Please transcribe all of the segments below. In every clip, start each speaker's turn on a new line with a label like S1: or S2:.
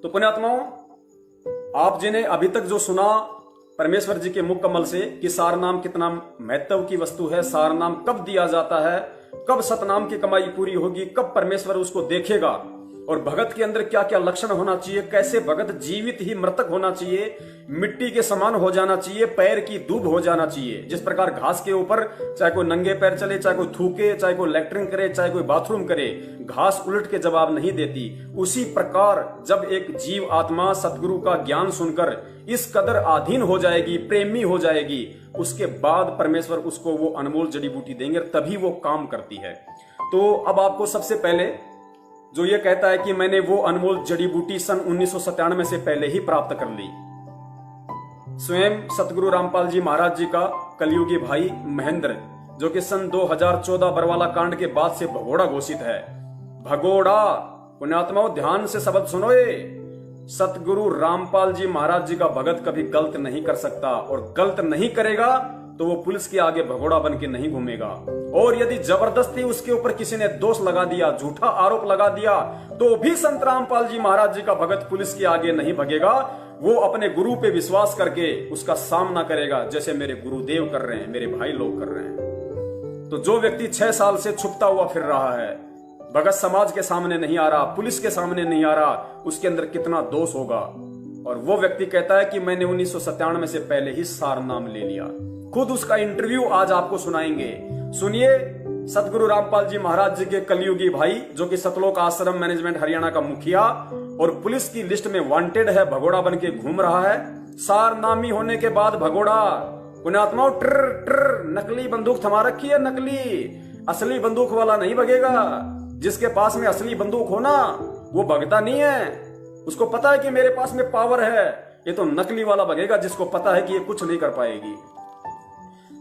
S1: तो पुण्यात्माओं, आप जिन्हें अभी तक जो सुना परमेश्वर जी के मुख कमल से कि सार नाम कितना महत्व की वस्तु है, सार नाम कब दिया जाता है, कब सतनाम की कमाई पूरी होगी, कब परमेश्वर उसको देखेगा, और भगत के अंदर क्या क्या लक्षण होना चाहिए, कैसे भगत जीवित ही मृतक होना चाहिए, मिट्टी के समान हो जाना चाहिए, पैर की दूब हो जाना चाहिए। जिस प्रकार घास के ऊपर चाहे कोई नंगे पैर चले, चाहे कोई थूके, चाहे कोई लैट्रिन करे, चाहे कोई बाथरूम करे, घास उलट के जवाब नहीं देती। उसी प्रकार जब एक जीव आत्मा सतगुरु का ज्ञान सुनकर इस कदर अधीन हो जाएगी, प्रेमी हो जाएगी, उसके बाद परमेश्वर उसको वो अनमोल जड़ी बूटी देंगे, तभी वो काम करती है। तो अब आपको सबसे पहले जो ये कहता है कि मैंने वो अनमोल जड़ी बूटी सन 1997 से पहले ही प्राप्त कर ली, स्वयं सतगुरु रामपाल जी महाराज जी का कलयुगी भाई महेंद्र, जो कि सन 2014 बरवाला कांड के बाद से भगोड़ा घोषित है। भगोड़ा, पुण्यात्माओं ध्यान से शब्द सुनो, ये सतगुरु रामपाल जी महाराज जी का भगत कभी गलत नहीं कर सकता, और गलत नहीं करेगा तो वो पुलिस के आगे भगोड़ा बन के नहीं घूमेगा। और यदि जबरदस्ती उसके ऊपर किसी ने दोष लगा दिया, झूठा आरोप लगा दिया, तो भी संत रामपाल जी महाराज जी का भगत पुलिस के आगे नहीं भगेगा। वो अपने गुरु पे विश्वास करके उसका सामना करेगा, जैसे मेरे गुरुदेव कर रहे हैं, मेरे भाई लोग कर रहे हैं। तो जो व्यक्ति 6 साल से छुपता हुआ फिर रहा है, भगत समाज के सामने नहीं आ रहा, पुलिस के सामने नहीं आ रहा, उसके अंदर कितना दोष होगा। और वो व्यक्ति कहता है कि मैंने 1997 से पहले ही सार नाम ले लिया। खुद उसका इंटरव्यू आज आपको सुनाएंगे। सुनिए, सतगुरु रामपाल जी महाराज जी के कलयुगी भाई, जो कि सतलोक आश्रम मैनेजमेंट हरियाणा का मुखिया और पुलिस की लिस्ट में वांटेड है, भगोड़ा बन के घूम रहा है। सार नामी होने के बाद भगोड़ा, पुण्यात्माओं, ट्र ट्र नकली बंदूक थमा रखी है, नकली, असली बंदूक वाला नहीं भगेगा। जिसके पास में असली बंदूक हो ना, वो भगता नहीं है, उसको पता है कि मेरे पास में पावर है। ये तो नकली वाला भगेगा जिसको पता है कि ये कुछ नहीं कर पाएगी।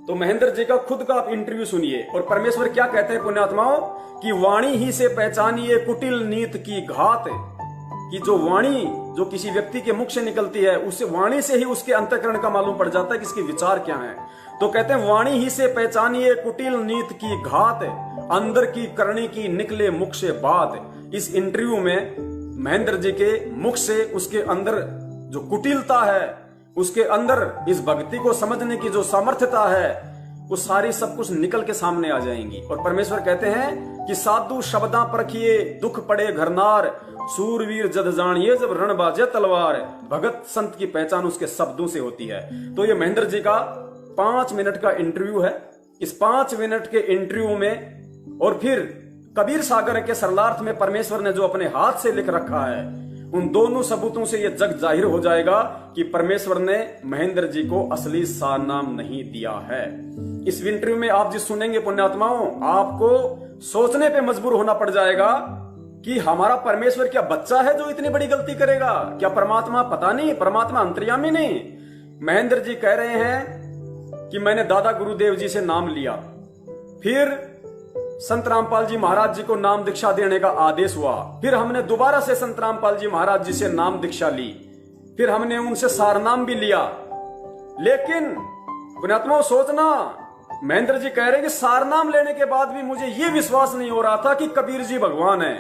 S1: तो महेंद्र जी का खुद का आप इंटरव्यू सुनिए, और परमेश्वर क्या कहते हैं पुण्यात्माओं कि वाणी ही से पहचानिए कुटिल नीत की घात, कि जो वाणी जो किसी व्यक्ति के मुख से निकलती है, उससे वाणी से ही उसके अंतःकरण का मालूम पड़ जाता है कि इसके विचार क्या हैं। तो कहते हैं वाणी ही से पहचानिए कुटिल नीत की घात, अंदर की करनी की निकले मुख से बात। इस इंटरव्यू में महेंद्र जी के मुख से उसके अंदर जो कुटिलता है, उसके अंदर इस भक्ति को समझने की जो सामर्थ्यता है, वो सारी सब कुछ निकल के सामने आ जाएंगी। और परमेश्वर कहते हैं कि साधु शब्दां परखिए दुख पड़े घरनार, सूरवीर जद जानिए जब रण बाजे तलवार। भगत संत की पहचान उसके शब्दों से होती है। तो ये महेंद्र जी का 5 मिनट का इंटरव्यू है। इस 5 मिनट के इंटरव्यू में और फिर कबीर सागर के सरलार्थ में परमेश्वर ने जो अपने हाथ से लिख रखा है, उन दोनों सबूतों से यह जग जाहिर हो जाएगा कि परमेश्वर ने महेंद्र जी को असली सार नाम नहीं दिया है। इस इंटरव्यू में आप जिस सुनेंगे पुण्यात्माओं, आपको सोचने पे मजबूर होना पड़ जाएगा कि हमारा परमेश्वर क्या बच्चा है जो इतनी बड़ी गलती करेगा? क्या परमात्मा पता नहीं, परमात्मा अंतर्यामी नहीं? महेंद्र जी कह रहे हैं कि मैंने दादा गुरुदेव जी से नाम लिया, फिर संत रामपाल जी महाराज जी को नाम दीक्षा देने का आदेश हुआ, फिर हमने दोबारा से संत रामपाल जी महाराज जी से नाम दीक्षा ली, फिर हमने उनसे सारनाम भी लिया। लेकिन पुण्यात्माओं सोचना, महेंद्र जी कह रहे हैं कि सारनाम लेने के बाद भी मुझे यह विश्वास नहीं हो रहा था कि कबीर जी भगवान है।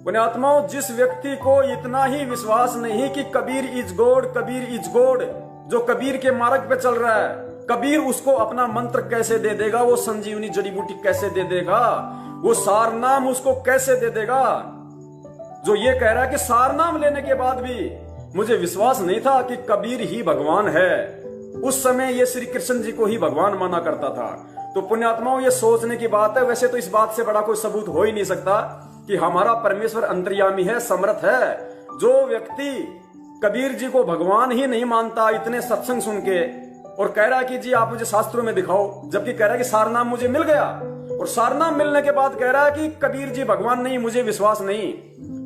S1: पुण्यात्माओं, जिस व्यक्ति को इतना ही विश्वास नहीं कि Kabir is God, Kabir is God, जो कबीर के मार्ग पे चल रहा है, कबीर उसको अपना मंत्र कैसे दे देगा, वो संजीवनी जड़ी बूटी कैसे दे देगा, वो सारनाम उसको कैसे दे देगा? जो ये कह रहा है कि सारनाम लेने के बाद भी मुझे विश्वास नहीं था कि कबीर ही भगवान है, उस समय ये श्री कृष्ण जी को ही भगवान माना करता था। तो पुण्यात्माओं, ये सोचने की बात है। वैसे तो इस बात से बड़ा कोई सबूत हो ही नहीं सकता कि हमारा परमेश्वर अंतर्यामी है, समर्थ है। जो व्यक्ति कबीर जी को भगवान ही नहीं मानता, इतने सत्संग सुन के, और कह रहा है कि जी आप मुझे शास्त्रों में दिखाओ, जबकि कह रहा है कि सारनाम मुझे मिल गया, और सारनाम मिलने के बाद कह रहा है कि कबीर जी भगवान नहीं, मुझे विश्वास नहीं।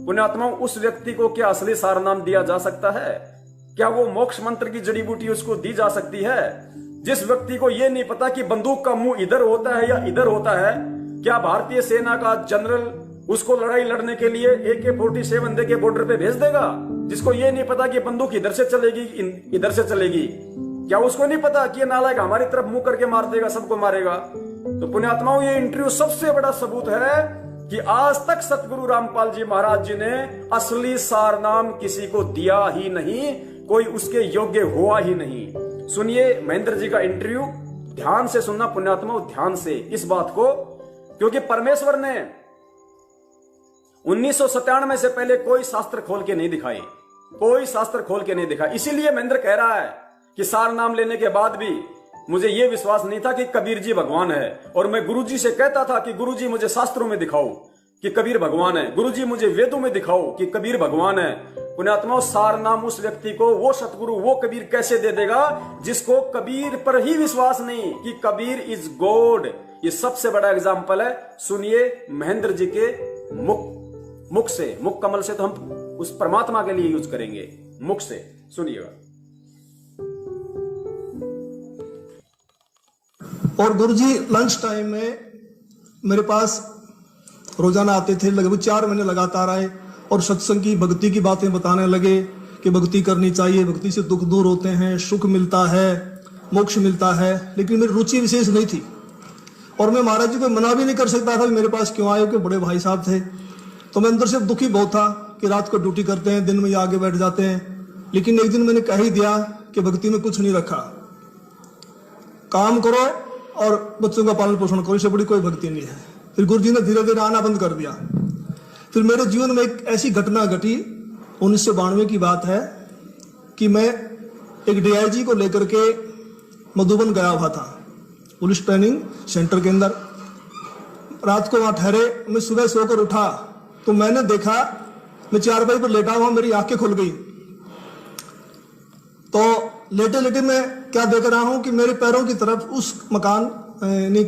S1: पुण्यात्माओं, उस व्यक्ति को क्या असली सारनाम दिया जा सकता है? क्या वो मोक्ष मंत्र की जड़ी बूटी उसको दी जा सकती है? जिस व्यक्ति को यह नहीं पता कि बंदूक का मुंह इधर होता है या इधर होता है, क्या भारतीय सेना का जनरल उसको लड़ाई लड़ने के लिए AK-47 दे के बॉर्डर पे भेज देगा? जिसको ये नहीं पता कि बंदूक इधर से चलेगी इधर से चलेगी, क्या उसको नहीं पता कि ये नालायक हमारी तरफ मुंह करके मार देगा, सबको मारेगा? तो पुण्यात्माओं, ये इंटरव्यू सबसे बड़ा सबूत है कि आज तक सतगुरु रामपाल जी महाराज जी ने असली सार नाम किसी को दिया ही नहीं, कोई उसके योग्य हुआ ही नहीं। सुनिए महेंद्र जी का इंटरव्यू, ध्यान से सुनना पुण्यात्मा, ध्यान से इस बात को, क्योंकि परमेश्वर ने 1997 से पहले कोई शास्त्र खोल के नहीं दिखाए, कोई शास्त्र खोल के नहीं दिखाया। इसीलिए महेंद्र कह रहा है कि सार नाम लेने के बाद भी मुझे यह विश्वास नहीं था कि कबीर जी भगवान है, और मैं गुरुजी से कहता था कि गुरुजी मुझे शास्त्रों में दिखाओ कि कबीर भगवान है, गुरुजी मुझे वेदों में दिखाओ कि कबीर भगवान है। पुण्यात्माओं, सार नाम उस व्यक्ति को वो सतगुरु, वो कबीर कैसे दे देगा जिसको कबीर पर ही विश्वास नहीं कि कबीर इज गॉड। ये सबसे बड़ा एग्जाम्पल है। सुनिए महेंद्र जी के मुख से, मुख कमल से तो हम उस परमात्मा के लिए यूज करेंगे, मुख से सुनिएगा।
S2: और गुरुजी लंच टाइम में मेरे पास रोजाना आते थे, लगभग 4 महीने लगातार आए और सत्संग की, भक्ति की बातें बताने लगे कि भक्ति करनी चाहिए, भक्ति से दुख दूर होते हैं, सुख मिलता है, मोक्ष मिलता है। लेकिन मेरी रुचि विशेष नहीं थी और मैं महाराज जी को मना भी नहीं कर सकता था मेरे पास क्यों आए, क्योंकि बड़े भाई साहब थे। तो मैं अंदर से दुखी बहुत था कि रात को ड्यूटी करते हैं, दिन में ये आगे बैठ जाते हैं। लेकिन एक दिन मैंने कह ही दिया कि भक्ति में कुछ नहीं रखा, काम करो और बच्चों का पालन पोषण करो, इससे बड़ी कोई भक्ति नहीं है। फिर गुरु जी ने धीरे धीरे आना बंद कर दिया। फिर मेरे जीवन में एक ऐसी घटना घटी, 1992 की बात है, कि मैं एक DIG को लेकर के मधुबन गया हुआ था, पुलिस ट्रेनिंग सेंटर के अंदर। रात को वहां ठहरे, मैं सुबह सोकर उठा तो मैंने देखा, मैं चारपाई पर लेटा हुआ, मेरी आंखें खुल गई। तो लेटे लेटे मैं क्या देख रहा हूं कि मेरे पैरों की तरफ उस मकान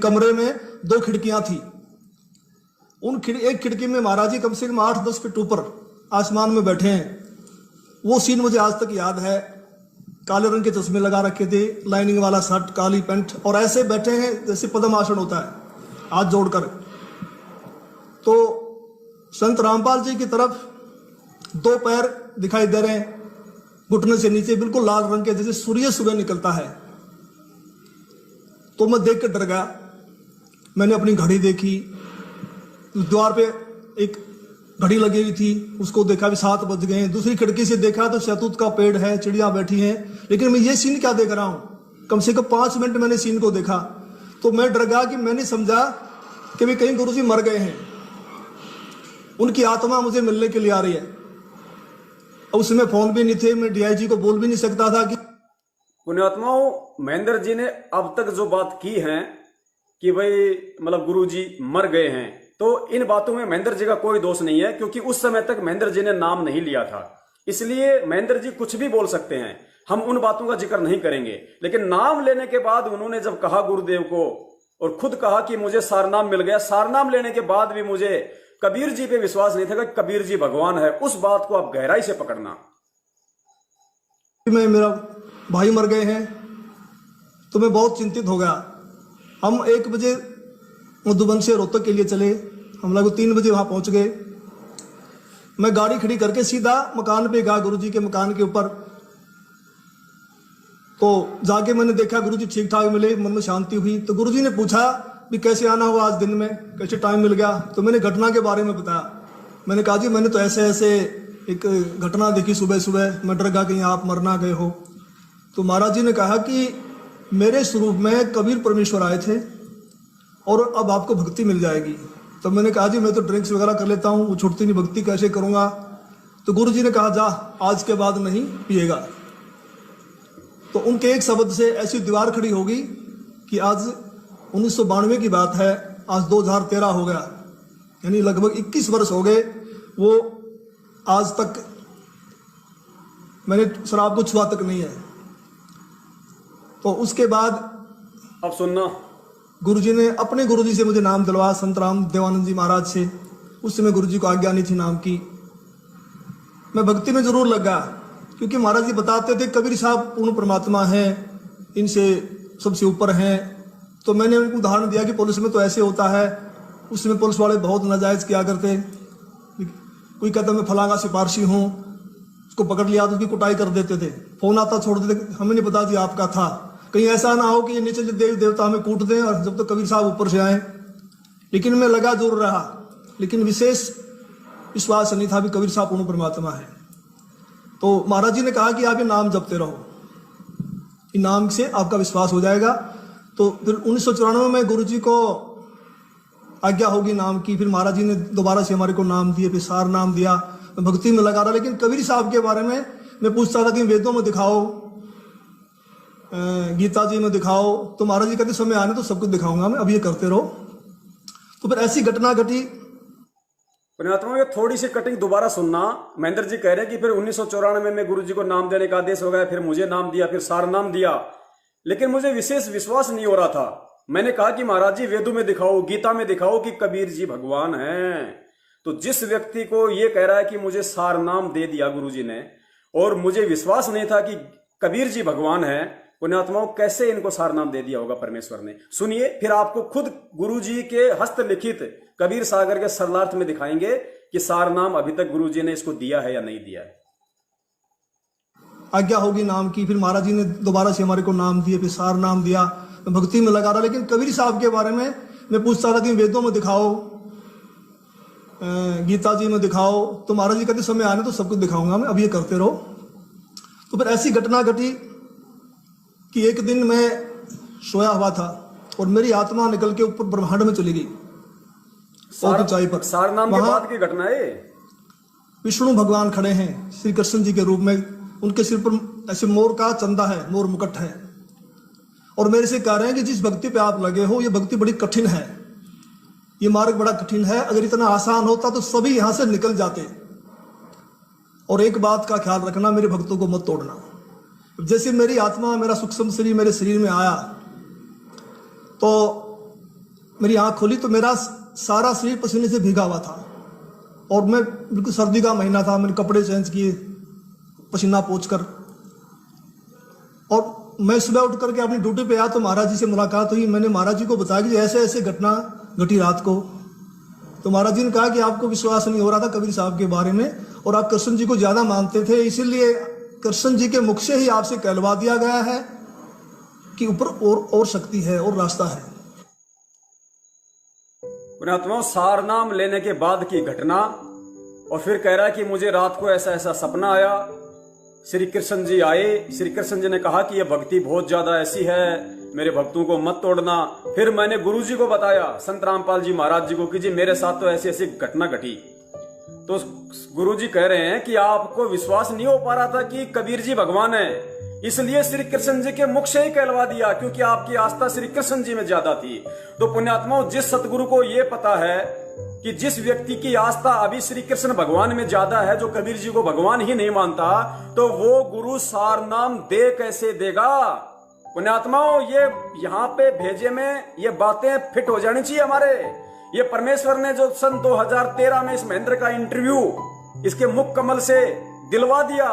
S2: कमरे में 2 खिड़कियां थी। एक खिड़की में महाराज जी कम से कम 8-10 फीट ऊपर आसमान में बैठे हैं। वो सीन मुझे आज तक याद है। काले रंग के चश्मे लगा रखे थे, लाइनिंग वाला शर्ट, काली पैंट, और ऐसे बैठे हैं जैसे पद्मासन होता है, हाथ जोड़कर। तो संत रामपाल जी की तरफ 2 पैर दिखाई दे रहे हैं, घुटने से नीचे बिल्कुल लाल रंग के, जैसे सूर्य सुबह निकलता है। तो मैं देख कर डर गया। मैंने अपनी घड़ी देखी, द्वार पे एक घड़ी लगी हुई थी, उसको देखा भी 7 बज गए हैं। दूसरी खिड़की से देखा तो शहतूत का पेड़ है, चिड़िया बैठी हैं। लेकिन मैं ये सीन क्या देख रहा हूं, कम से कम 5 मिनट मैंने सीन को देखा। तो मैं डर गया कि मैंने समझा कि भी कहीं गुरुजी मर गए हैं, उनकी आत्मा मुझे मिलने के लिए आ रही है। उसमें फोन भी नहीं थे, मैं DIG को बोल भी नहीं सकता था कि
S1: पुण्यात्माओं, महेंद्र जी ने अब तक जो बात की है कि भाई मतलब गुरुजी मर गए हैं, तो इन बातों में महेंद्र जी का कोई दोष नहीं है, क्योंकि उस समय तक महेंद्र जी ने नाम नहीं लिया था। इसलिए महेंद्र जी कुछ भी बोल सकते हैं, हम उन बातों का जिक्र नहीं करेंगे। लेकिन नाम लेने के बाद उन्होंने जब कहा गुरुदेव को, और खुद कहा कि मुझे सारनाम मिल गया, सारनाम लेने के बाद भी मुझे कबीर जी पे विश्वास नहीं था कि कबीर जी भगवान है, उस बात को आप गहराई से पकड़ना।
S2: मेरा भाई मर गए हैं तो मैं बहुत चिंतित हो गया। हम 1 बजे मधुबन से रोहतक के लिए चले, हम लगभग 3 बजे वहां पहुंच गए। मैं गाड़ी खड़ी करके सीधा मकान पे गया, गुरुजी के मकान के ऊपर। तो जाके मैंने देखा गुरुजी ठीक ठाक मिले, मन में शांति हुई। तो गुरुजी ने पूछा भी कैसे आना हुआ आज दिन में, कैसे टाइम मिल गया। तो मैंने घटना के बारे में बताया। मैंने कहा जी मैंने तो ऐसे ऐसे एक घटना देखी सुबह सुबह, मैं डर गया कहीं आप मर ना गए हो। तो महाराज जी ने कहा कि मेरे स्वरूप में कबीर परमेश्वर आए थे और अब आपको भक्ति मिल जाएगी। तो मैंने कहा जी मैं तो ड्रिंक्स वगैरह कर लेता हूँ, वो छूटती नहीं, भक्ति कैसे करूँगा। तो गुरु जी ने कहा जा आज के बाद नहीं पिएगा। तो उनके एक शब्द से ऐसी दीवार खड़ी होगी कि आज 1992 की बात है, आज 2013 हो गया, यानी लगभग 21 वर्ष हो गए। वो आज तक मैंने शराब को छुआ तक नहीं है। तो उसके बाद
S1: अब सुनना,
S2: गुरुजी ने अपने गुरुजी से मुझे नाम दिलवाया, संत राम देवानंद जी महाराज से। उस समय गुरुजी को आज्ञा नहीं थी नाम की। मैं भक्ति में जरूर लगा क्योंकि महाराज जी बताते थे कबीर साहब पूर्ण परमात्मा हैं, इनसे सबसे ऊपर हैं। तो मैंने उनको उदाहरण दिया कि पुलिस में तो ऐसे होता है, उसमें पुलिस वाले बहुत नाजायज किया करते। कोई कहता मैं फलांगा सिपारशी हूँ, उसको पकड़ लिया तो उसकी कुटाई कर देते थे, फोन आता छोड़ देते, हमें नहीं पता जी आपका था। कहीं ऐसा ना हो कि ये नीचे देवी देवता हमें कूट दें और जब तक कबीर साहब ऊपर से आए। लेकिन मैं लगा जरूर रहा। लेकिन विशेष विश्वास नहीं था भी कबीर साहब पूर्ण परमात्मा है। तो महाराज जी ने कहा कि आप ये नाम जपते रहो, इन नाम से आपका विश्वास हो जाएगा। तो फिर 1994 में गुरु जी को आज्ञा होगी नाम की। फिर महाराज जी ने दोबारा से हमारे को नाम दिए, फिर सार नाम दिया। मैं भक्ति में लगा रहा, लेकिन कबीर साहब के बारे में मैं पूछता था कि वेदों में दिखाओ, गीता जी में दिखाओ। तो महाराज जी कहते समय आने तो सब कुछ दिखाऊंगा मैं, अब ये करते रहो। तो फिर ऐसी घटना घटी।
S1: पुण्यात्मा ये थोड़ी सी कटिंग दोबारा सुनना। महेंद्र जी कह रहे हैं कि फिर 1994 में गुरु जी को नाम देने का आदेश हो गया, फिर मुझे नाम दिया, फिर सार नाम दिया, लेकिन मुझे विशेष विश्वास नहीं हो रहा था। मैंने कहा कि महाराज जी वेदों में दिखाओ, गीता में दिखाओ कि कबीर जी भगवान हैं। तो जिस व्यक्ति को ये कह रहा है कि मुझे सार नाम दे दिया गुरु जी ने, और मुझे विश्वास नहीं था कि कबीर जी भगवान है, पुण्यात्माओं कैसे इनको सार नाम दे दिया होगा परमेश्वर ने। सुनिए, फिर आपको खुद गुरु जी के हस्तलिखित कबीर सागर के सरलार्थ में दिखाएंगे कि सार नाम अभी तक गुरु जी ने इसको दिया है या नहीं दिया है।
S2: आज्ञा होगी नाम की। फिर महाराज जी ने दोबारा से हमारे को नाम दिए, फिर सार नाम दिया। मैं भक्ति में लगा रहा, लेकिन कबीर साहब के बारे में मैं पूछता था कि वेदों में दिखाओ, गीता जी में दिखाओ। तो महाराज जी कहते समय आने तो सब कुछ दिखाऊंगा मैं, अब ये करते रहो। तो फिर ऐसी घटना घटी कि एक दिन मैं सोया हुआ था और मेरी आत्मा निकल के ऊपर ब्रह्मांड में चली गई, बहुत ऊंचाई पर।
S1: सार नाम के बाद की घटना है।
S2: विष्णु भगवान खड़े हैं श्री कृष्ण जी के रूप में, उनके सिर पर ऐसे मोर का चंदा है, मोर मुकुट है, और मेरे से कह रहे हैं कि जिस भक्ति पे आप लगे हो ये भक्ति बड़ी कठिन है, ये मार्ग बड़ा कठिन है, अगर इतना आसान होता तो सभी यहां से निकल जाते। और एक बात का ख्याल रखना, मेरे भक्तों को मत तोड़ना। जैसे मेरी आत्मा, मेरा सूक्ष्म शरीर मेरे शरीर में आया तो मेरी आंख खोली तो मेरा सारा शरीर पसीने से भीगा हुआ था, और मैं बिल्कुल सर्दी का महीना था, मैंने कपड़े चेंज किए पसीना पोंछकर, और मैं सुबह उठ करके अपनी ड्यूटी पे आया तो महाराज जी से मुलाकात हुई। मैंने महाराज जी को बताया कि ऐसे ऐसे घटना घटी रात को। तो महाराज जी ने कहा कि आपको विश्वास नहीं हो रहा था कबीर साहब के बारे में, और आप कृष्ण जी को ज्यादा मानते थे, इसीलिए कृष्ण जी के मुख से ही आपसे कहलवा दिया गया है कि ऊपर और शक्ति है और रास्ता है।
S1: पुण्यात्माओं, सार नाम लेने के बाद की घटना, और फिर कह रहा है कि मुझे रात को ऐसा ऐसा सपना आया, श्री कृष्ण जी आए, श्री कृष्ण जी ने कहा कि यह भक्ति बहुत ज्यादा ऐसी है, मेरे भक्तों को मत तोड़ना। फिर मैंने गुरु जी को बताया, संत रामपाल जी महाराज जी को, कि जी मेरे साथ तो ऐसी ऐसी घटना घटी। तो गुरु जी कह रहे हैं कि आपको विश्वास नहीं हो पा रहा था कि कबीर जी भगवान है, इसलिए श्री कृष्ण जी के मुख से ही कहलवा दिया, क्योंकि आपकी आस्था श्री कृष्ण जी में ज्यादा थी। तो पुण्यात्माओं, जिस सतगुरु को यह पता है कि जिस व्यक्ति की आस्था अभी श्री कृष्ण भगवान में ज्यादा है, जो कबीर जी को भगवान ही नहीं मानता, तो वो गुरु सार नाम दे कैसे देगा। पुण्यात्माओं, ये यहाँ पे भेजे में ये बातें फिट हो जानी चाहिए हमारे। ये परमेश्वर ने जो सन 2013 में इस महेंद्र का इंटरव्यू इसके मुख कमल से दिलवा दिया,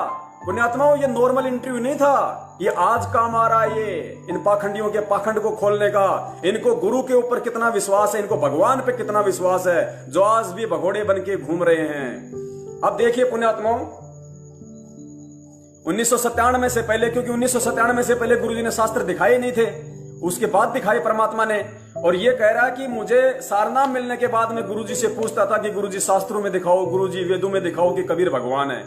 S1: पुण्यात्माओं ये नॉर्मल इंटरव्यू नहीं था, ये आज काम आ रहा है। ये इन पाखंडियों के पाखंड को खोलने का, इनको गुरु के ऊपर कितना विश्वास है, इनको भगवान पे कितना विश्वास है, जो आज भी भगोड़े बन के घूम रहे हैं। अब देखिए पुण्यात्माओं, 1997 से पहले, क्योंकि 1997 से पहले गुरुजी ने शास्त्र दिखाए नहीं थे, उसके बाद दिखाए परमात्मा ने। और ये कह रहा है कि मुझे सारनाम मिलने के बाद में गुरुजी से पूछता था कि गुरुजी शास्त्रों में दिखाओ, गुरुजी वेदों में दिखाओ कि कबीर भगवान है।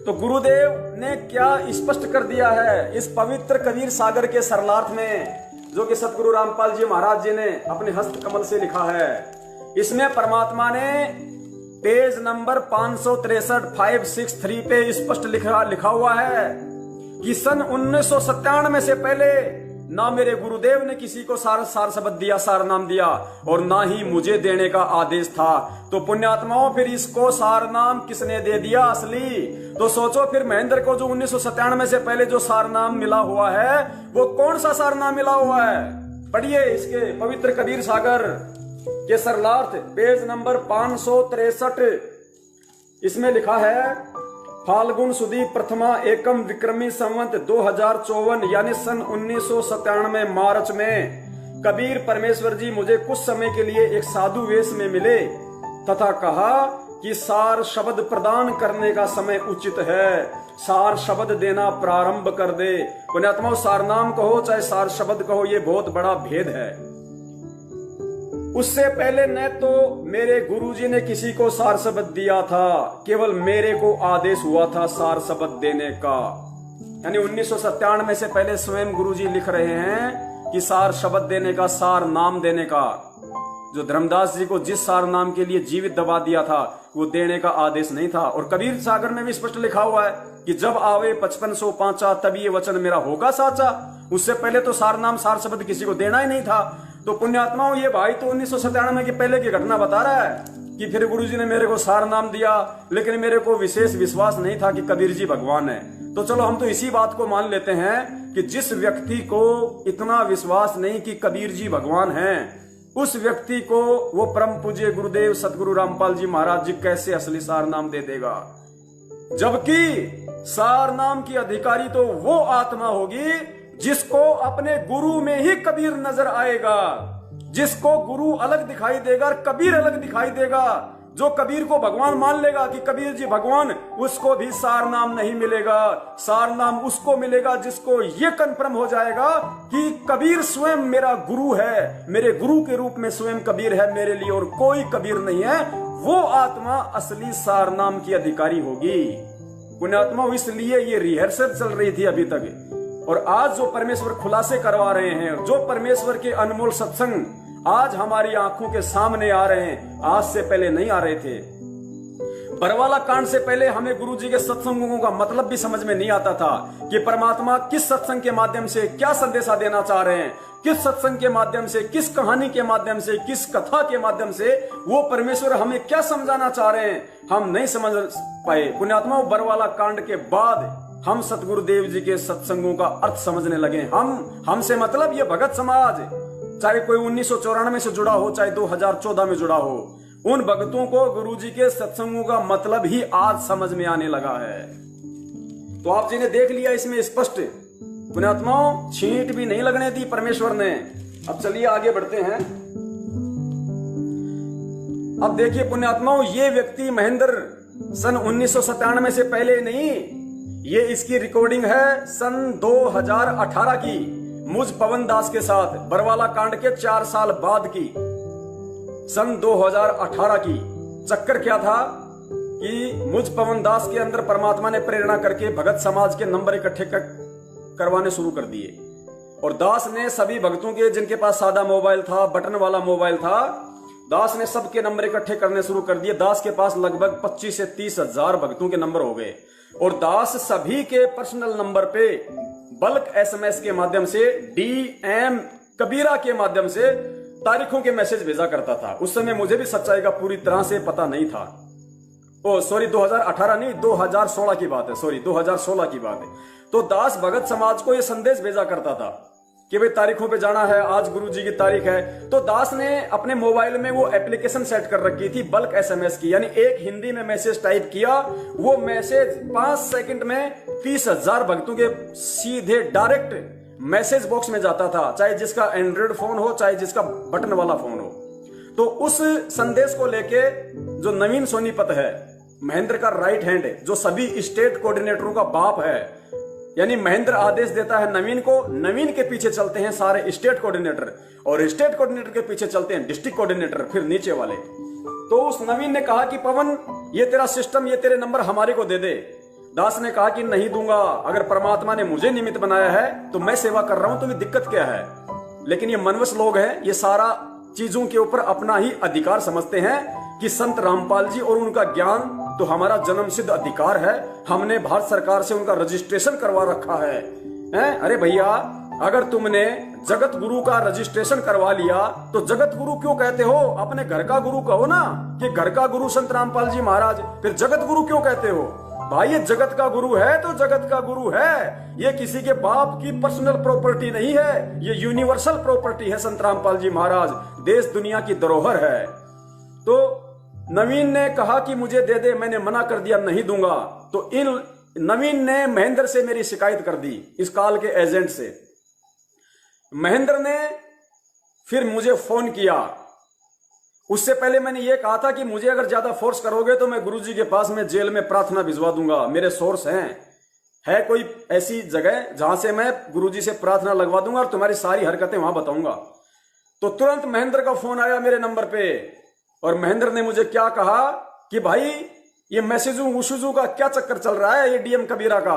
S1: तो गुरुदेव ने क्या स्पष्ट कर दिया है इस पवित्र कबीर सागर के सरलार्थ में, जो कि सतगुरु रामपाल जी महाराज जी ने अपने हस्त कमल से लिखा है। इसमें परमात्मा ने पेज नंबर 563 पे स्पष्ट लिखा हुआ है कि सन 1997 से पहले ना मेरे गुरुदेव ने किसी को सार शब्द दिया, सार नाम दिया, और ना ही मुझे देने का आदेश था। तो पुण्यात्माओं, फिर इसको सार नाम किसने दे दिया असली? तो सोचो फिर महेंद्र को जो 1997 से पहले जो सार नाम मिला हुआ है, वो कौन सा सार नाम मिला हुआ है? पढ़िए इसके पवित्र कबीर सागर के सरलार्थ पेज नंबर 563। इसमें लिखा है, फाल्गुन सुदी प्रथमा एकम विक्रमी संवत 2054 यानी सन 1997 मार्च में कबीर परमेश्वर जी मुझे कुछ समय के लिए एक साधु वेश में मिले तथा कहा कि सार शब्द प्रदान करने का समय उचित है, सार शब्द देना प्रारंभ कर दे। पुण्यात्माओं, सार नाम कहो चाहे सार शब्द कहो, ये बहुत बड़ा भेद है। उससे पहले न तो मेरे गुरुजी ने किसी को सार शब्द दिया था, केवल मेरे को आदेश हुआ था सार शब्द देने का। यानी 1997 से पहले स्वयं गुरुजी लिख रहे हैं कि सार शब्द देने का, सार नाम देने का। जो धर्मदास जी को जिस सार नाम के लिए जीवित दबा दिया था वो देने का आदेश नहीं था। और कबीर सागर में भी स्पष्ट लिखा हुआ है कि जब आवे 5500 पांचा तभी ये वचन मेरा होगा साचा। उससे पहले तो सार नाम सार शब्द किसी को देना ही नहीं था। तो पुण्यात्माओं, ये भाई तो 1997 के पहले की घटना बता रहा है कि फिर गुरुजी ने मेरे को सार नाम दिया, लेकिन मेरे को विशेष विश्वास नहीं था कि कबीर जी भगवान है। तो चलो हम तो इसी बात को मान लेते हैं कि जिस व्यक्ति को इतना विश्वास नहीं कि कबीर जी भगवान हैं, उस व्यक्ति को वो परम पूज्य गुरुदेव सतगुरु रामपाल जी महाराज जी कैसे असली सार नाम दे देगा। जबकि सार नाम की अधिकारी तो वो आत्मा होगी जिसको अपने गुरु में ही कबीर नजर आएगा, जिसको गुरु अलग दिखाई देगा और कबीर अलग दिखाई देगा। जो कबीर को भगवान मान लेगा कि कबीर जी भगवान, उसको भी सार नाम नहीं मिलेगा। सार नाम उसको मिलेगा जिसको ये कन्फर्म हो जाएगा कि कबीर स्वयं मेरा गुरु है, मेरे गुरु के रूप में स्वयं कबीर है मेरे लिए और कोई कबीर नहीं है। वो आत्मा असली सार नाम की अधिकारी होगी। पुण्यात्मा, इसलिए ये रिहर्सल चल रही थी अभी तक। और आज जो परमेश्वर खुलासे करवा रहे हैं, जो परमेश्वर के अनमोल सत्संग आज हमारी आंखों के सामने आ रहे हैं, आज से पहले नहीं आ रहे थे। बरवाला कांड से पहले हमें गुरुजी के सत्संगों का मतलब भी समझ में नहीं आता था कि परमात्मा किस सत्संग के माध्यम से क्या संदेशा देना चाह रहे हैं, किस सत्संग के माध्यम से, किस कहानी के माध्यम से, किस कथा के माध्यम से वो परमेश्वर हमें क्या समझाना चाह रहे हैं, हम नहीं समझ पाए। पुण्यात्मा, बरवाला कांड के बाद हम सतगुरुदेव जी के सत्संगों का अर्थ समझने लगे। हमसे मतलब ये भगत समाज, चाहे कोई 1994 से जुड़ा हो, चाहे 2014 में जुड़ा हो, उन भक्तों को गुरुजी के सत्संगों का मतलब ही आज समझ में आने लगा है। तो आप जी ने देख लिया इसमें स्पष्ट। पुण्यात्माओं, छींट भी नहीं लगने दी परमेश्वर ने। अब चलिए आगे बढ़ते हैं। अब देखिए पुण्यात्माओं, ये व्यक्ति महेंद्र सन 1997 से पहले नहीं, ये इसकी रिकॉर्डिंग है सन 2018 की, मुझ पवन दास के साथ, बरवाला कांड के 4 साल बाद की, सन 2018 की। चक्कर क्या था कि मुझ पवन दास के अंदर परमात्मा ने प्रेरणा करके भगत समाज के नंबर इकट्ठे करवाने शुरू कर दिए। और दास ने सभी भक्तों के, जिनके पास सादा मोबाइल था, बटन वाला मोबाइल था, दास ने सबके नंबर इकट्ठे करने शुरू कर दिए। दास के पास लगभग 25 से 30 हजार भक्तों के नंबर हो गए। और दास सभी के पर्सनल नंबर पे बल्क एसएमएस के माध्यम से, डीएम कबीरा के माध्यम से तारीखों के मैसेज भेजा करता था। उस समय मुझे भी सच्चाई का पूरी तरह से पता नहीं था। ओ सॉरी, 2018 नहीं, 2016 की बात है। सॉरी, 2016 की बात है। तो दास भगत समाज को यह संदेश भेजा करता था कि भाई तारीखों पे जाना है, आज गुरुजी की तारीख है। तो दास ने अपने मोबाइल में वो एप्लीकेशन सेट कर रखी थी बल्क एसएमएस की, यानी एक हिंदी में मैसेज टाइप किया, वो मैसेज 5 सेकंड में 30,000 भक्तों के सीधे डायरेक्ट मैसेज बॉक्स में जाता था, चाहे जिसका एंड्रॉइड फोन हो, चाहे जिसका बटन वाला फोन हो। तो उस संदेश को लेके जो नवीन सोनीपत है, महेंद्र का राइट हैंड, जो सभी स्टेट कोऑर्डिनेटरों का बाप है, यानी महेंद्र आदेश देता है नवीन को, नवीन के पीछे चलते हैं सारे स्टेट कोऑर्डिनेटर, और स्टेट कोऑर्डिनेटर के पीछे चलते हैं डिस्ट्रिक्ट कोऑर्डिनेटर, फिर नीचे वाले। तो उस नवीन ने कहा कि पवन, ये तेरा सिस्टम, ये तेरे नंबर हमारे को दे दे। दास ने कहा कि नहीं दूंगा, अगर परमात्मा ने मुझे निमित्त बनाया है तो मैं सेवा कर रहा हूं, तो भी दिक्कत क्या है। लेकिन ये मनवश लोग हैं, ये सारा चीजों के ऊपर अपना ही अधिकार समझते हैं कि संत रामपाल जी और उनका ज्ञान तो हमारा जन्म सिद्ध अधिकार है, हमने भारत सरकार से उनका रजिस्ट्रेशन करवा रखा है। अरे भैया, अगर तुमने जगत गुरु का रजिस्ट्रेशन करवा लिया तो जगत गुरु क्यों कहते हो? अपने घर का गुरु कहो ना, कि घर का गुरु संत रामपाल जी महाराज, फिर जगत गुरु क्यों कहते हो? भाई ये जगत का गुरु है तो जगत का गुरु है, ये किसी के बाप की पर्सनल प्रॉपर्टी नहीं है, ये यूनिवर्सल प्रॉपर्टी है संत रामपाल जी महाराज, देश दुनिया की धरोहर है। तो नवीन ने कहा कि मुझे दे दे, मैंने मना कर दिया, नहीं दूंगा। तो इन नवीन ने महेंद्र से मेरी शिकायत कर दी, इस काल के एजेंट से। महेंद्र ने फिर मुझे फोन किया। उससे पहले मैंने ये कहा था कि मुझे अगर ज्यादा फोर्स करोगे तो मैं गुरुजी के पास में जेल में प्रार्थना भिजवा दूंगा, मेरे सोर्स है कोई ऐसी जगह जहां से मैं गुरुजी से प्रार्थना लगवा दूंगा और तुम्हारी सारी हरकतें वहां बताऊंगा। तो तुरंत महेंद्र का फोन आया मेरे नंबर पे, और महेंद्र ने मुझे क्या कहा कि भाई ये मैसेजू उशुजू का क्या चक्कर चल रहा है, ये डीएम कबीरा का।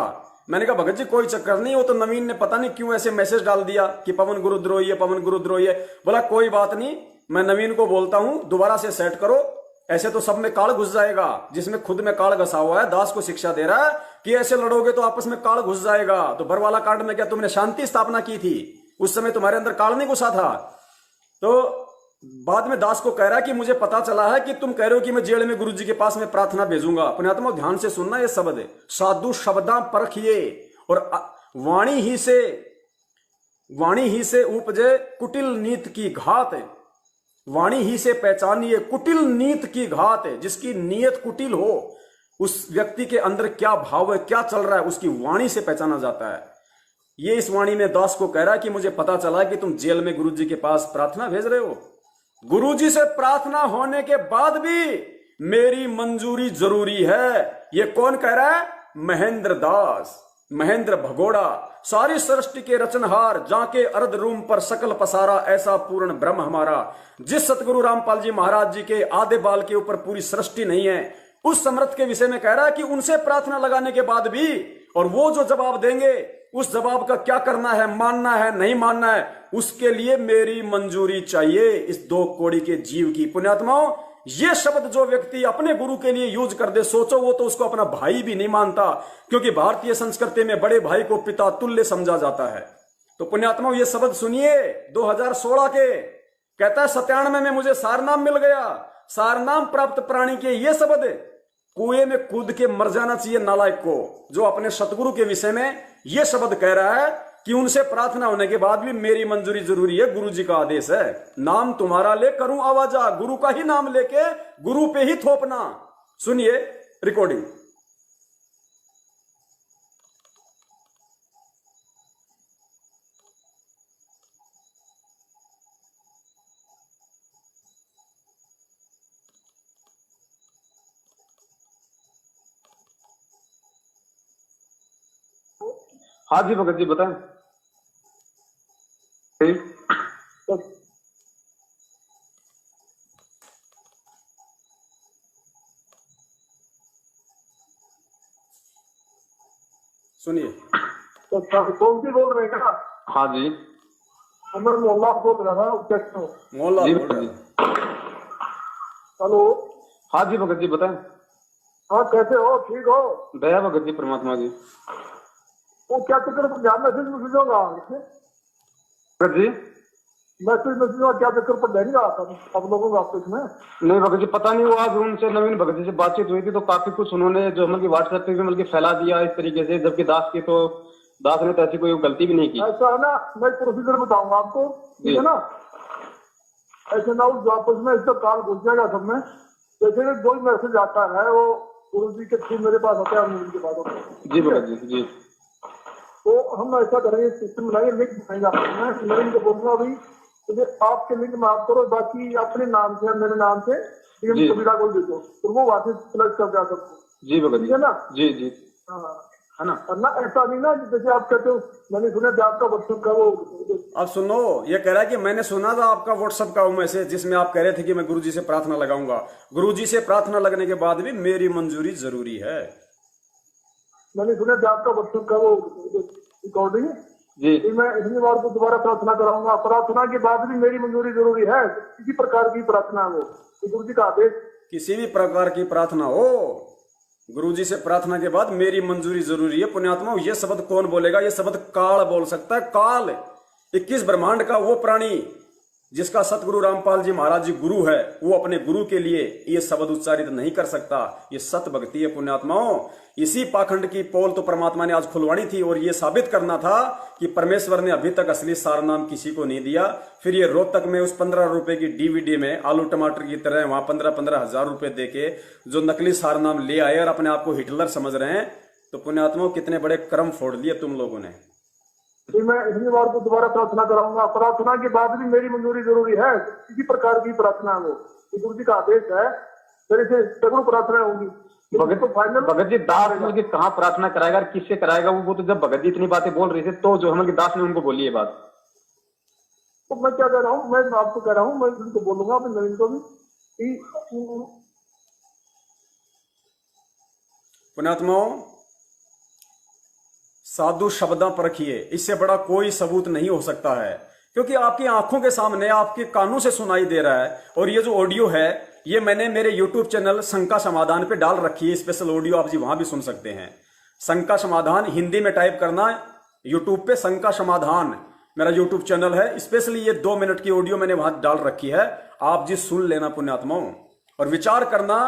S1: मैंने कहा भगत जी कोई चक्कर नहीं, वो तो नवीन ने पता नहीं क्यों ऐसे मैसेज डाल दिया कि पवन गुरुद्रोही है, पवन गुरुद्रोही है। बोला कोई बात नहीं, मैं नवीन को बोलता हूं दोबारा से सेट करो, ऐसे तो सब में काल घुस जाएगा। जिसमें खुद में काल घसा हुआ है, दास को शिक्षा दे रहा है कि ऐसे लड़ोगे तो आपस में काल घुस जाएगा। तो बरवाला कांड में क्या तुमने शांति स्थापना की थी? उस समय तुम्हारे अंदर काल नहीं घुसा था। तो बाद में दास को कह रहा है कि मुझे पता चला है कि तुम कह रहे हो कि मैं जेल में गुरुजी के पास में प्रार्थना भेजूंगा। पुण्यात्मा ध्यान से सुनना ये शब्द है, साधु शब्दां परखिए और वाणी ही से उपजे कुटिल नीत की घात। वाणी ही से पहचानिए कुटिल नीत की घात। जिसकी नीयत कुटिल हो, उस व्यक्ति के अंदर क्या भाव है, क्या चल रहा है, उसकी वाणी से पहचाना जाता है। ये इस वाणी में दास को कह रहा है कि मुझे पता चला कि तुम जेल में गुरुजी के पास प्रार्थना भेज रहे हो। गुरुजी से प्रार्थना होने के बाद भी मेरी मंजूरी जरूरी है। ये कौन कह रहा है? महेंद्र दास, महेंद्र भगोड़ा। सारी सृष्टि के रचनहार, जाके अर्ध रूम पर सकल पसारा, ऐसा पूर्ण ब्रह्म हमारा। जिस सतगुरु रामपाल जी महाराज जी के आधे बाल के ऊपर पूरी सृष्टि नहीं है, उस समर्थ के विषय में कह रहा है कि उनसे प्रार्थना लगाने के बाद भी, और वो जो जवाब देंगे उस जवाब का क्या करना है, मानना है नहीं मानना है, उसके लिए मेरी मंजूरी चाहिए इस दो कोड़ी के जीव की। पुण्यात्माओं, ये शब्द जो व्यक्ति अपने गुरु के लिए यूज कर दे, सोचो वो तो उसको अपना भाई भी नहीं मानता, क्योंकि भारतीय संस्कृति में बड़े भाई को पिता तुल्य समझा जाता है। तो पुण्यात्माओं ये शब्द सुनिए, 2016 के, कहता है 97 में मुझे सारनाम मिल गया। सारनाम प्राप्त प्राणी के ये शब्द, कुएं में कूद के मर जाना चाहिए नालायक को, जो अपने सतगुरु के विषय में ये शब्द कह रहा है कि उनसे प्रार्थना होने के बाद भी मेरी मंजूरी जरूरी है, गुरु जी का आदेश है। नाम तुम्हारा ले करूं आवाजा, गुरु का ही नाम लेके गुरु पे ही थोपना। सुनिए रिकॉर्डिंग।
S3: हाँ जी भगत जी बताएं।
S1: सुनिए।
S2: तो कौन सी बोल रहे हैं क्या?
S3: हाँ जी
S2: मैं मोहल्ला बोल रहा था।
S1: मोहल्ला
S3: जी
S1: बोल
S3: भगत
S1: रहे
S3: जी।
S1: हैं।
S2: हेलो।
S3: हाँ जी भगत जी बताएं।
S2: हाँ कैसे हो? ठीक हो?
S3: दया भगत जी परमात्मा जी।
S2: वो क्या चक्कर पर ध्यान मैसेज होगा
S3: भगत जी
S2: मैसेज क्या चक्कर पर नहीं रहा था सब लोगों का आपस में?
S3: नहीं भगत जी पता नहीं, वो आज उनसे नवीन भगत जी से बातचीत हुई थी तो काफी कुछ उन्होंने जो मतलब व्हाट्सएप पे भी मतलब फैला दिया इस तरीके से, जबकि दास की तो दास ने तो ऐसी कोई गलती भी नहीं की।
S2: ऐसा है ना, मैं प्रोसीजर बताऊंगा आपको, ठीक है ना? ऐसे ना उस आपस में इसका काल घुस जाएगा सब में। जैसे कोई मैसेज आता है वो गुरु जी के थ्रू मेरे पास होता है, उनके पास होता है।
S3: जी भगत जी जी।
S2: तो हम ऐसा करेंगे, सिस्टम बनाएंगे, लिंक बनाएंगे आपको। मैं लिंक बोलूंगा अभी, तो आपके लिंक में आप करो, बाकी अपने नाम से मेरे नाम से कबीरा को देखो, तो वो वापस प्लस कर दिया सबको।
S3: जी भगत
S2: ठीक है ना?
S3: जी जी
S2: हाँ
S3: है ना।
S2: और ना ऐसा नहीं ना जैसे आप कहते हो मैंने सुना था आपका व्हाट्सएप का वो।
S1: अब सुनो, ये कह रहा है कि मैंने सुना था आपका व्हाट्सएप का वो मैसेज जिसमें आप कह रहे थे कि मैं गुरुजी से प्रार्थना लगाऊंगा। गुरुजी से प्रार्थना लगने के बाद भी मेरी मंजूरी जरूरी है।
S2: मैंने सुना था आपका व्हाट्सएप का वो रिकॉर्डिंग
S3: जी।
S2: मैं इतनी बार को दोबारा प्रार्थना कराऊंगा, प्रार्थना के बाद भी मेरी मंजूरी जरूरी है। किसी प्रकार की प्रार्थना हो, गुरु जी का आदेश,
S1: किसी भी प्रकार की प्रार्थना हो, गुरुजी से प्रार्थना के बाद मेरी मंजूरी जरूरी है। पुण्यात्मा, ये शब्द कौन बोलेगा? ये शब्द काल बोल सकता है। काल 21 ब्रह्मांड का वो प्राणी जिसका सतगुरु रामपाल जी महाराज जी गुरु है, वो अपने गुरु के लिए ये शब्द उच्चारित नहीं कर सकता। ये सत भक्ति है पुण्यात्माओं। इसी पाखंड की पोल तो परमात्मा ने आज खुलवानी थी और ये साबित करना था कि परमेश्वर ने अभी तक असली सार नाम किसी को नहीं दिया। फिर ये रोहतक में उस 15 रुपए की डीवीडी में आलू टमाटर की तरह वहां 15-15 हजार रुपए देके जो नकली सार नाम ले आए और अपने आप को हिटलर समझ रहे हैं। तो पुण्यात्माओं, कितने बड़े कर्म फोड़ लिए तुम लोगों ने।
S2: मैं इतनी बार को दोबारा प्रार्थना कराऊंगा, प्रार्थना के बाद भी मेरी मंजूरी जरूरी है। किसी प्रकार की प्रार्थना हो, गुरु जी का आदेश है, मेरे से सगुण प्रार्थना होगी।
S3: भगत
S2: तो फाइनल
S3: भगत जी दास मतलब कि कहाँ प्रार्थना कराएगा और किससे कराएगा? वो तो जब भगत जी इतनी बातें बोल रही थी तो जो हम दास ने उनको बोली ये बात।
S4: तो मैं क्या कह रहा हूँ, मैं आपको कह रहा हूँ, मैं उनको बोलूंगा अपने नवीन को भी कि
S1: पुण्यात्माओं, साधु शब्दां परखिए, इससे बड़ा कोई सबूत नहीं हो सकता है, क्योंकि आपकी आंखों के सामने, आपके कानों से सुनाई दे रहा है। और ये जो ऑडियो है, ये मैंने मेरे YouTube चैनल शंका समाधान पे डाल रखी है, स्पेशल ऑडियो, आप जी वहां भी सुन सकते हैं। शंका समाधान हिंदी में टाइप करना, YouTube पे शंका समाधान मेरा YouTube चैनल है, स्पेशली ये 2 मिनट की ऑडियो मैंने वहां डाल रखी है, आप जी सुन लेना पुण्यात्माओं, और विचार करना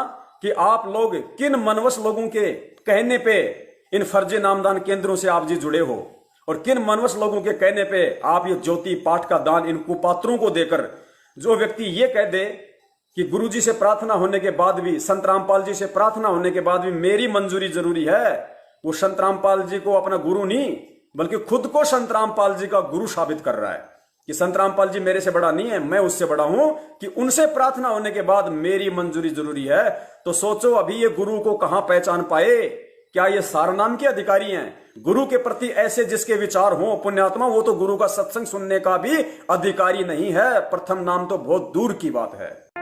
S1: कि आप लोग किन मनवश लोगों के कहने पे इन फर्जी नामदान केंद्रों से आप जी जुड़े हो, और किन मनवश लोगों के कहने पे आप ये ज्योति पाठ का दान इन कुपात्रों को देकर, जो व्यक्ति ये कह दे कि गुरुजी से प्रार्थना होने के बाद भी, संत रामपाल जी से प्रार्थना होने के बाद भी मेरी मंजूरी जरूरी है, वो संत रामपाल जी को अपना गुरु नहीं बल्कि खुद को संत रामपाल जी का गुरु साबित कर रहा है कि संत रामपाल जी मेरे से बड़ा नहीं है, मैं उससे बड़ा हूं, कि उनसे प्रार्थना होने के बाद मेरी मंजूरी जरूरी है। तो सोचो अभी ये गुरु को कहां पहचान पाए? क्या ये सारनाम के अधिकारी हैं? गुरु के प्रति ऐसे जिसके विचार हो पुण्यात्मा, वो तो गुरु का सत्संग सुनने का भी अधिकारी नहीं है। प्रथम नाम तो बहुत दूर की बात है।